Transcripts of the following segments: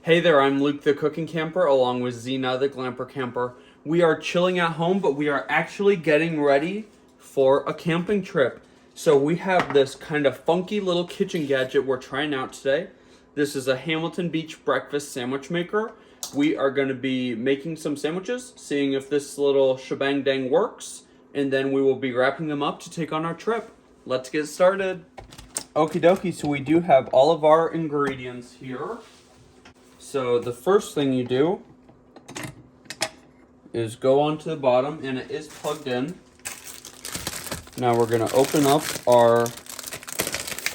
Hey there, I'm Luke the Cooking Camper along with Zena the Glamper Camper. We are chilling at home, but we are actually getting ready for a camping trip. So we have this kind of funky little kitchen gadget we're trying out today. This is a Hamilton Beach breakfast sandwich maker. We are going to be making some sandwiches, seeing if this little shebang dang works, and then we will be wrapping them up to take on our trip. Let's get started. Okie dokie, so we do have all of our ingredients here. So the first thing you do is go onto the bottom, and it is plugged in. Now we're going to open up our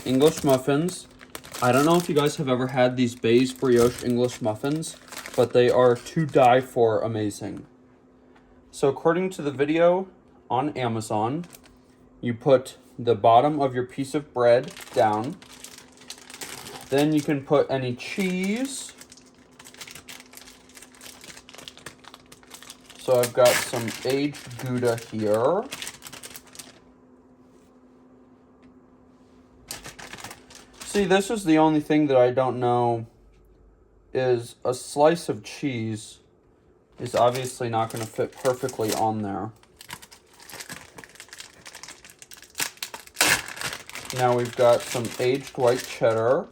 English muffins. I don't know if you guys have ever had these Bay's brioche English muffins, but they are to die for amazing. So according to the video on Amazon, you put the bottom of your piece of bread down. Then you can put any cheese. So I've got some aged Gouda here. See, this is the only thing that I don't know is a slice of cheese is obviously not going to fit perfectly on there. Now we've got some aged white cheddar.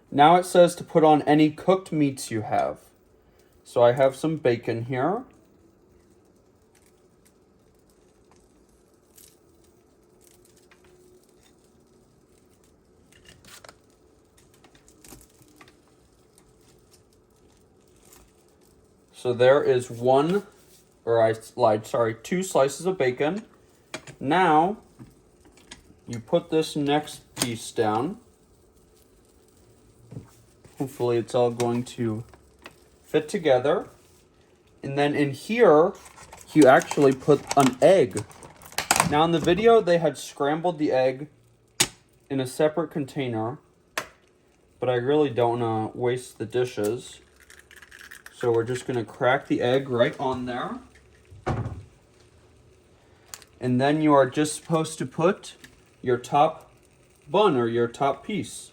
Now it says to put on any cooked meats you have. So I have some bacon here. So there is two slices of bacon. Now you put this next piece down. Hopefully it's all going to fit together. And then in here, you actually put an egg. Now in the video, they had scrambled the egg in a separate container, but I really don't want to waste the dishes. So we're just going to crack the egg right on there. And then you are just supposed to put your top bun or your top piece.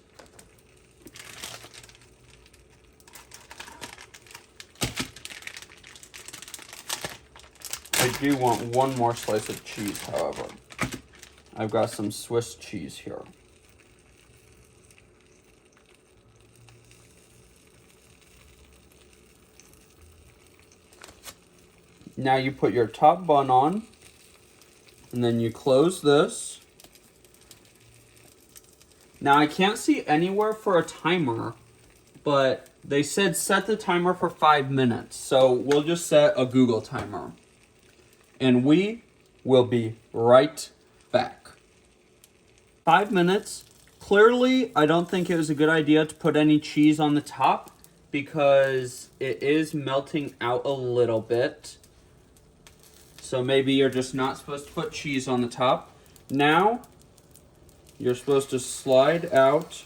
I do want one more slice of cheese, however. I've got some Swiss cheese here. Now you put your top bun on, and then you close this. Now I can't see anywhere for a timer, but they said set the timer for 5 minutes, so we'll just set a Google timer. And we will be right back. 5 minutes. Clearly, I don't think it was a good idea to put any cheese on the top because it is melting out a little bit. So maybe you're just not supposed to put cheese on the top. Now, you're supposed to slide out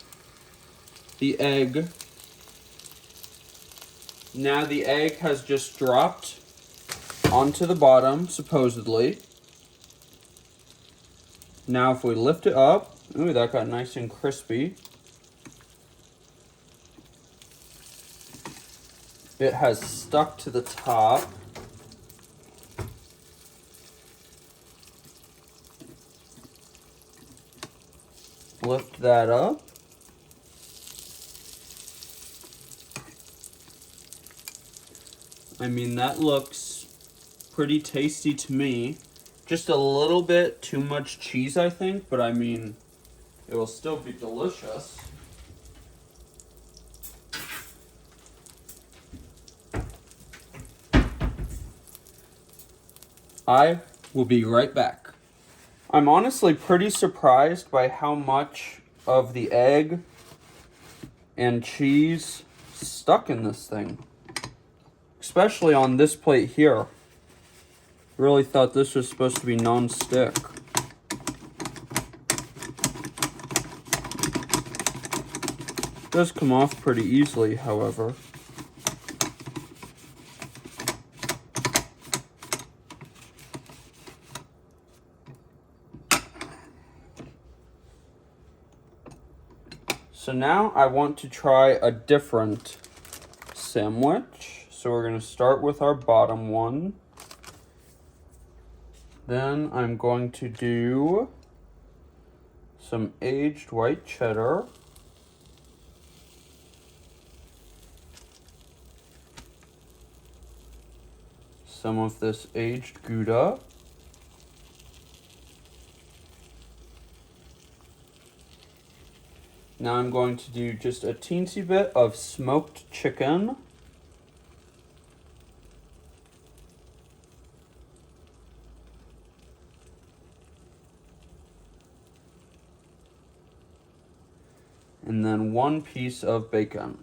the egg. Now the egg has just dropped onto the bottom, supposedly. Now if we lift it up, ooh, that got nice and crispy. It has stuck to the top. Lift that up. I mean, that looks pretty tasty to me. Just a little bit too much cheese, I think, but I mean, it will still be delicious. I will be right back. I'm honestly pretty surprised by how much of the egg and cheese stuck in this thing. Especially on this plate here. Really thought this was supposed to be non-stick. It does come off pretty easily, however. So now I want to try a different sandwich. So we're going to start with our bottom one. Then I'm going to do some aged white cheddar. Some of this aged Gouda. Now I'm going to do just a teensy bit of smoked chicken. And then 1 piece of bacon.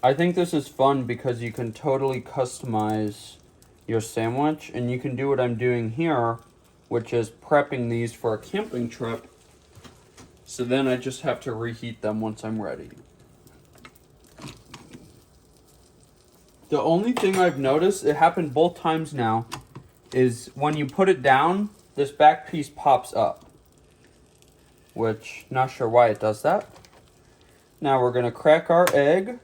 I think this is fun because you can totally customize your sandwich, and you can do what I'm doing here, which is prepping these for a camping trip. So then I just have to reheat them once I'm ready. The only thing I've noticed, it happened both times now, is when you put it down, this back piece pops up. Which, not sure why it does that. Now we're going to crack our egg.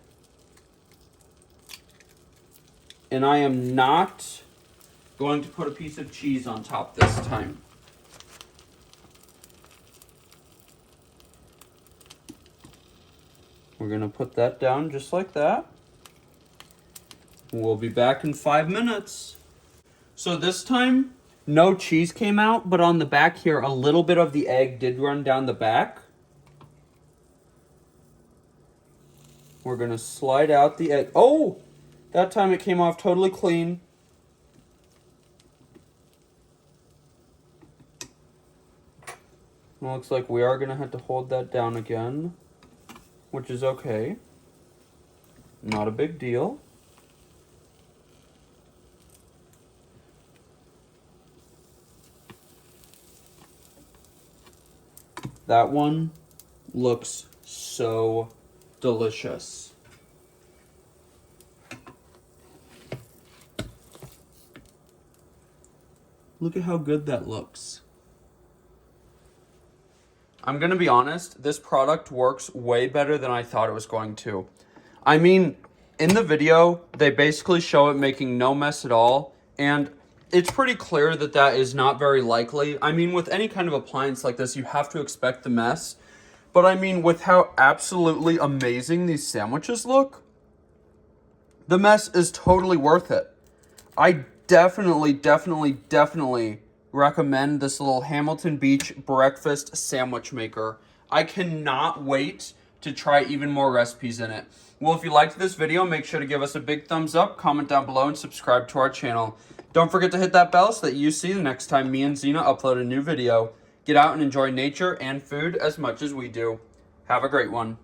And I am not going to put a piece of cheese on top this time. We're going to put that down just like that. We'll be back in 5 minutes. So this time, no cheese came out, but on the back here, a little bit of the egg did run down the back. We're going to slide out the egg. Oh! That time it came off totally clean. It looks like we are going to have to hold that down again, which is okay. Not a big deal. That one looks so delicious. Look at how good that looks. I'm gonna be honest, this product works way better than I thought it was going to. I mean, in the video, they basically show it making no mess at all, and it's pretty clear that that is not very likely. I mean, with any kind of appliance like this, you have to expect the mess. But I mean, with how absolutely amazing these sandwiches look, the mess is totally worth it. I definitely recommend this little Hamilton Beach breakfast sandwich maker. I cannot wait to try even more recipes in it. Well, if you liked this video, make sure to give us a big thumbs up, comment down below, and subscribe to our channel. Don't forget to hit that bell so that you see the next time me and Zena upload a new video. Get out and enjoy nature and food as much as we do. Have a great one.